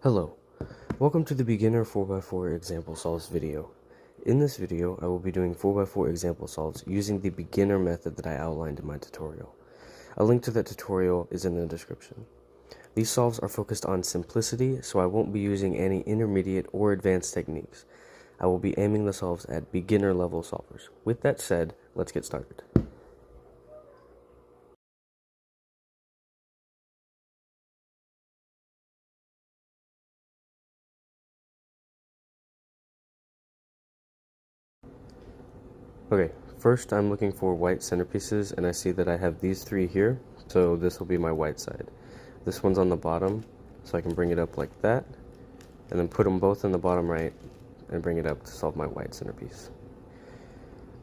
Hello, welcome to the beginner 4x4 example solves video. In this video, I will be doing 4x4 example solves using the beginner method that I outlined in my tutorial. A link to that tutorial is in the description. These solves are focused on simplicity, so I won't be using any intermediate or advanced techniques. I will be aiming the solves at beginner level solvers. With that said, let's get started. Okay, first I'm looking for white centerpieces, and I see that I have these three here, so this will be my white side. This one's on the bottom, so I can bring it up like that, and then put them both in the bottom right, and bring it up to solve my white centerpiece.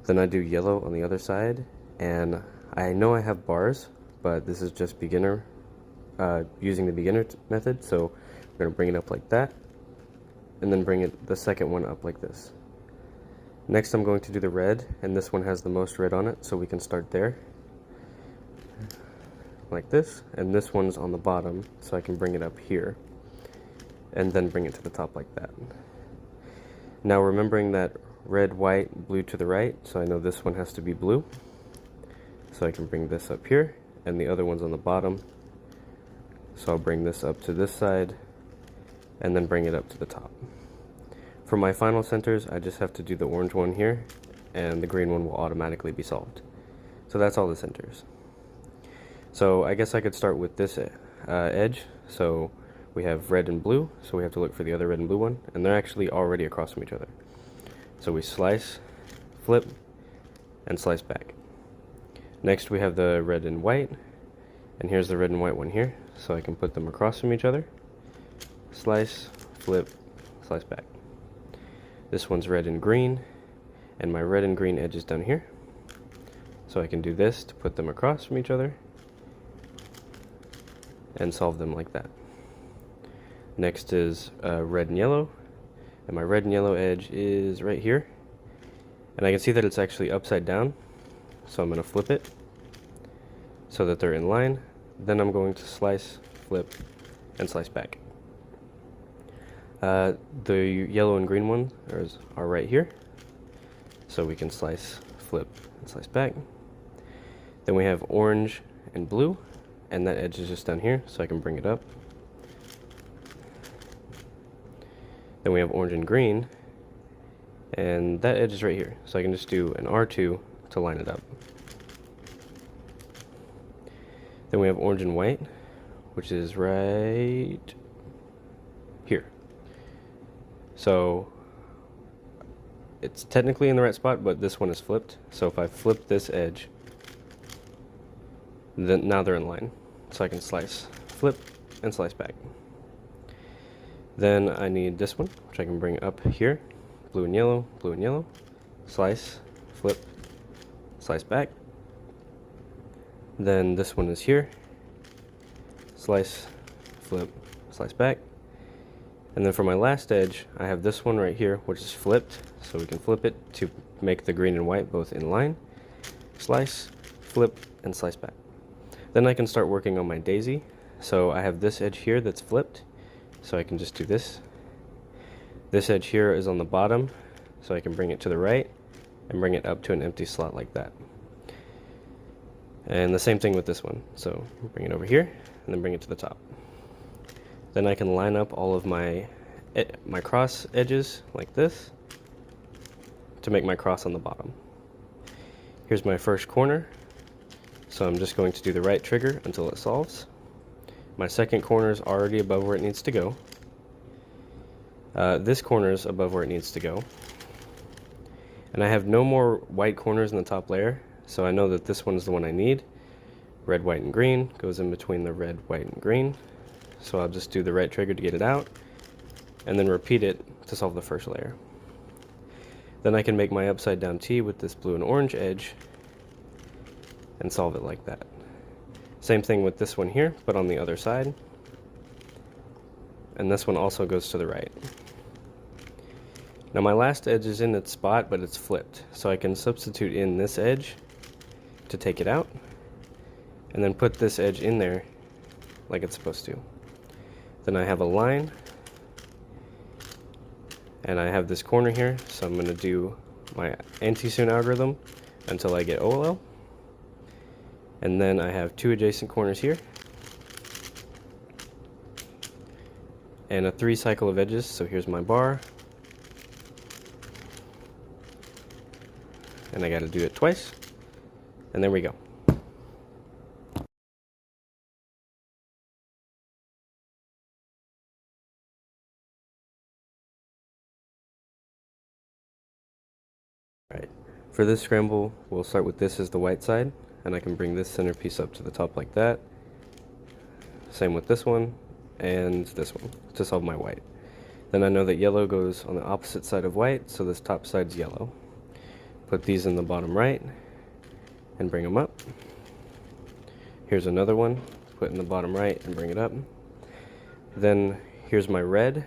Then I do yellow on the other side, and I know I have bars, but this is just beginner, using the beginner method, so we're going to bring it up like that, and then bring the second one up like this. Next I'm going to do the red, and this one has the most red on it, so we can start there, like this, and this one's on the bottom, so I can bring it up here, and then bring it to the top like that. Now remembering that red, white, blue to the right, so I know this one has to be blue, so I can bring this up here, and the other one's on the bottom, so I'll bring this up to this side, and then bring it up to the top. For my final centers, I just have to do the orange one here, and the green one will automatically be solved. So that's all the centers. So I guess I could start with this edge. So we have red and blue, so we have to look for the other red and blue one, and they're actually already across from each other. So we slice, flip, and slice back. Next we have the red and white, and here's the red and white one here, so I can put them across from each other, slice, flip, slice back. This one's red and green, and my red and green edge is down here. So I can do this to put them across from each other and solve them like that. Next is red and yellow, and my red and yellow edge is right here. And I can see that it's actually upside down, so I'm going to flip it so that they're in line. Then I'm going to slice, flip, and slice back. The yellow and green ones are right here, so we can slice, flip, and slice back. Then we have orange and blue, and that edge is just down here, so I can bring it up. Then we have orange and green, and that edge is right here, so I can just do an R2 to line it up. Then we have orange and white, which is right here. So it's technically in the right spot, but this one is flipped. So if I flip this edge, then now they're in line. So I can slice, flip, and slice back. Then I need this one, which I can bring up here. Blue and yellow, slice, flip, slice back. Then this one is here. Slice, flip, slice back. And then for my last edge, I have this one right here, which is flipped, so we can flip it to make the green and white both in line. Slice, flip, and slice back. Then I can start working on my daisy. So I have this edge here that's flipped, so I can just do this. This edge here is on the bottom, so I can bring it to the right and bring it up to an empty slot like that. And the same thing with this one, so bring it over here and then bring it to the top. Then I can line up all of my cross edges like this to make my cross on the bottom. Here's my first corner, so I'm just going to do the right trigger until it solves. My second corner is already above where it needs to go. This corner is above where it needs to go. And I have no more white corners in the top layer, so I know that this one is the one I need. Red, white, and green goes in between the red, white, and green. So I'll just do the right trigger to get it out, and then repeat it to solve the first layer. Then I can make my upside down T with this blue and orange edge and solve it like that. Same thing with this one here, but on the other side. And this one also goes to the right. Now my last edge is in its spot, but it's flipped. So I can substitute in this edge to take it out, and then put this edge in there like it's supposed to. Then I have a line And I have this corner here, so I'm going to do my anti-soon algorithm until I get OLL. And then I have 2 adjacent corners here. And a 3 cycle of edges, so here's my bar. And I got to do it twice. And there we go. Alright, for this scramble, we'll start with this as the white side, and I can bring this centerpiece up to the top like that. Same with this one, and this one, to solve my white. Then I know that yellow goes on the opposite side of white, so this top side's yellow. Put these in the bottom right, and bring them up. Here's another one, put in the bottom right, and bring it up. Then here's my red,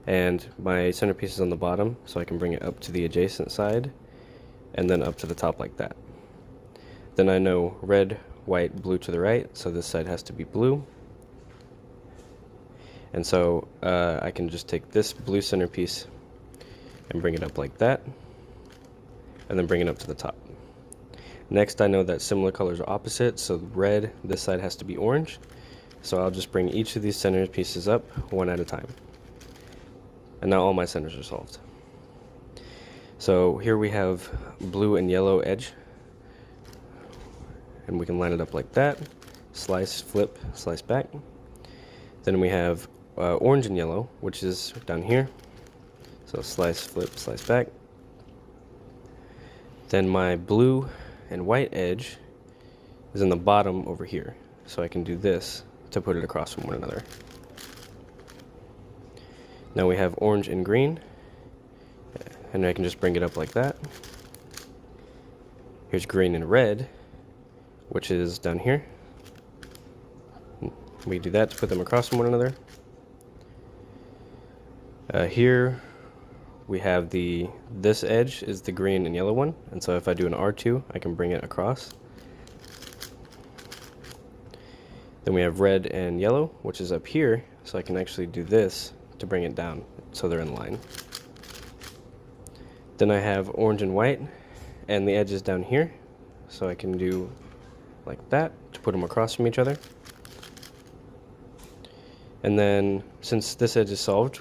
and my centerpiece is on the bottom, so I can bring it up to the adjacent side and then up to the top like that. Then I know red, white, blue to the right, so this side has to be blue. And so I can just take this blue centerpiece and bring it up like that, and then bring it up to the top. Next, I know that similar colors are opposite, so red, this side has to be orange. So I'll just bring each of these centerpieces up one at a time. And now all my centers are solved. So here we have blue and yellow edge, and we can line it up like that. Slice, flip, slice back. Then we have orange and yellow, which is down here. So slice, flip, slice back. Then my blue and white edge is in the bottom over here. So I can do this to put it across from one another. Now we have orange and green, and I can just bring it up like that. Here's green and red, which is down here. We do that to put them across from one another. Here we have this edge is the green and yellow one, and so if I do an R2, I can bring it across. Then we have red and yellow, which is up here, so I can actually do this to bring it down so they're in line. Then I have orange and white, and the edge is down here, so I can do like that to put them across from each other. And then since this edge is solved,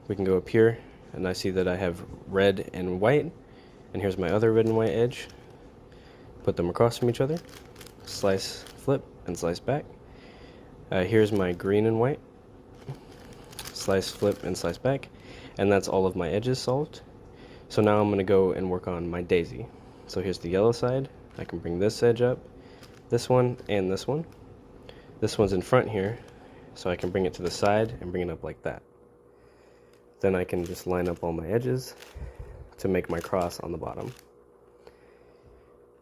we can go up here, and I see that I have red and white, and here's my other red and white edge. Put them across from each other, slice, flip, and slice back. Here's my green and white, slice, flip, and slice back, and that's all of my edges solved. So now I'm going to go and work on my daisy. So here's the yellow side. I can bring this edge up, this one, and this one. This one's in front here, so I can bring it to the side and bring it up like that. Then I can just line up all my edges to make my cross on the bottom.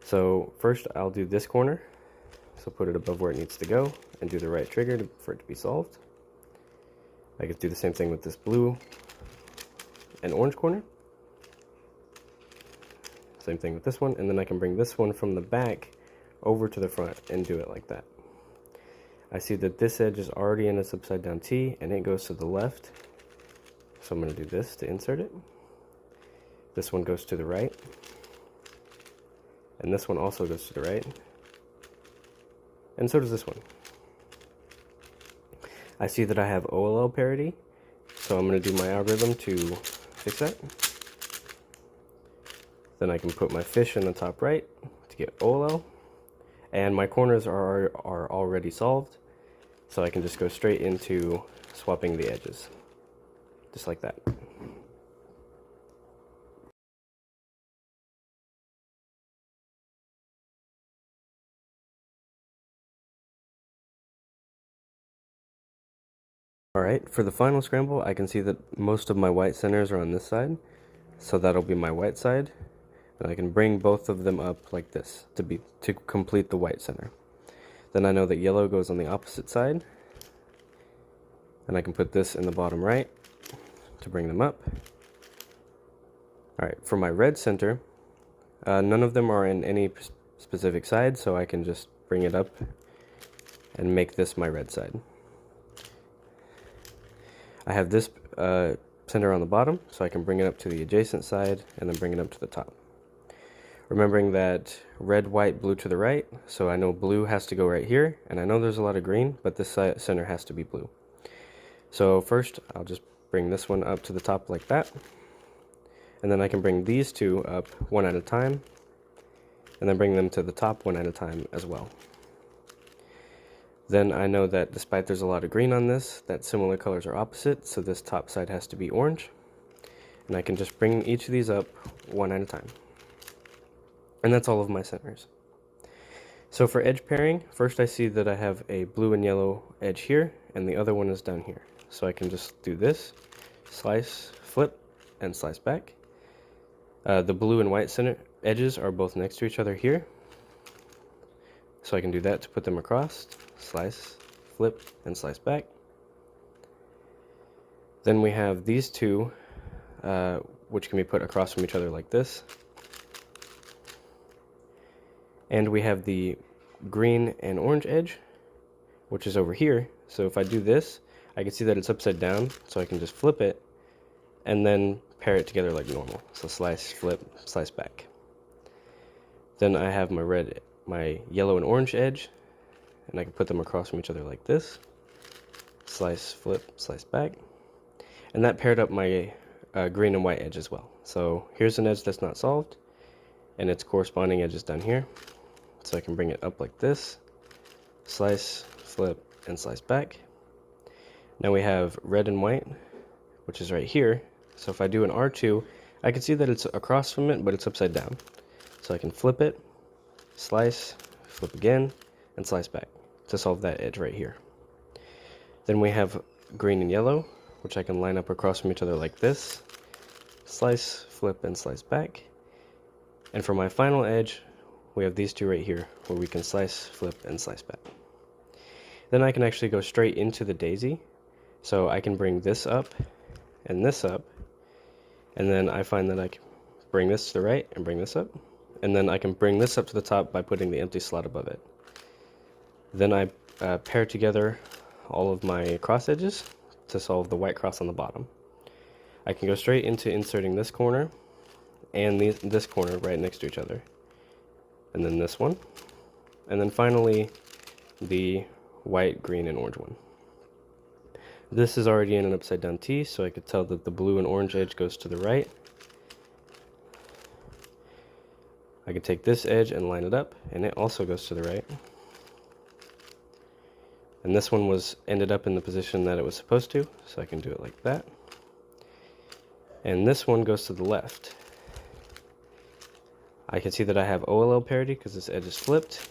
So first I'll do this corner, so put it above where it needs to go and do the right trigger for it to be solved. I could do the same thing with this blue and orange corner. Same thing with this one, and then I can bring this one from the back over to the front and do it like that. I see that this edge is already in a upside down T and it goes to the left. So I'm going to do this to insert it. This one goes to the right. And this one also goes to the right. And so does this one. I see that I have OLL parity, so I'm going to do my algorithm to fix that. Then I can put my fish in the top right to get OLL. And my corners are already solved, so I can just go straight into swapping the edges. Just like that. Alright, for the final scramble, I can see that most of my white centers are on this side, so that'll be my white side, and I can bring both of them up like this to complete the white center. Then I know that yellow goes on the opposite side, and I can put this in the bottom right to bring them up. Alright, for my red center, none of them are in any specific side, so I can just bring it up and make this my red side. I have this center on the bottom, so I can bring it up to the adjacent side and then bring it up to the top. Remembering that red, white, blue to the right, so I know blue has to go right here, and I know there's a lot of green, but this center has to be blue. So first, I'll just bring this one up to the top like that, and then I can bring these two up one at a time, and then bring them to the top one at a time as well. Then I know that despite there's a lot of green on this, that similar colors are opposite, so this top side has to be orange, and I can just bring each of these up one at a time. And that's all of my centers. So for edge pairing, first I see that I have a blue and yellow edge here, and the other one is down here. So I can just do this, slice, flip, and slice back. The blue and white center edges are both next to each other here. So I can do that to put them across, slice, flip, and slice back. Then we have these two, which can be put across from each other like this. And we have the green and orange edge, which is over here. So if I do this, I can see that it's upside down, so I can just flip it and then pair it together like normal. So slice, flip, slice back. Then I have my yellow and orange edge, and I can put them across from each other like this. Slice, flip, slice back. And that paired up my green and white edge as well. So here's an edge that's not solved, and its corresponding edge is down here. So I can bring it up like this, slice, flip, and slice back. Now we have red and white, which is right here. So if I do an R2, I can see that it's across from it, but it's upside down. So I can flip it, slice, flip again, and slice back to solve that edge right here. Then we have green and yellow, which I can line up across from each other like this, slice, flip, and slice back. And for my final edge, we have these two right here, where we can slice, flip, and slice back. Then I can actually go straight into the daisy. So I can bring this up, and then I find that I can bring this to the right and bring this up. And then I can bring this up to the top by putting the empty slot above it. Then I pair together all of my cross edges to solve the white cross on the bottom. I can go straight into inserting this corner and this corner right next to each other. And then this one. And then finally, the white, green, and orange one. This is already in an upside down T, so I could tell that the blue and orange edge goes to the right. I could take this edge and line it up, and it also goes to the right. And this one ended up in the position that it was supposed to, so I can do it like that. And this one goes to the left. I can see that I have OLL parity because this edge is flipped.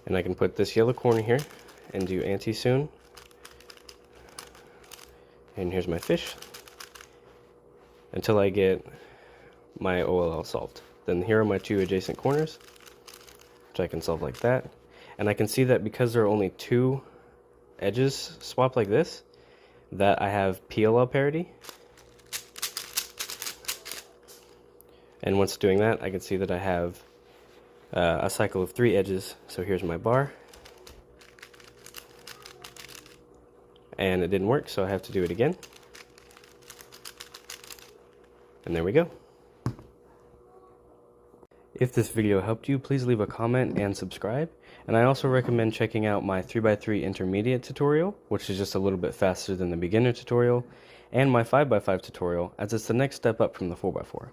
And I can put this yellow corner here and do anti-soon. And here's my fish until I get my OLL solved. Then here are my two adjacent corners, which I can solve like that. And I can see that because there are only two edges swapped like this, that I have PLL parity. And once doing that, I can see that I have a cycle of 3 edges. So here's my bar. And it didn't work, so I have to do it again. And there we go. If this video helped you, please leave a comment and subscribe. And I also recommend checking out my 3x3 intermediate tutorial, which is just a little bit faster than the beginner tutorial, and my 5x5 tutorial, as it's the next step up from the 4x4.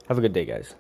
Have a good day, guys.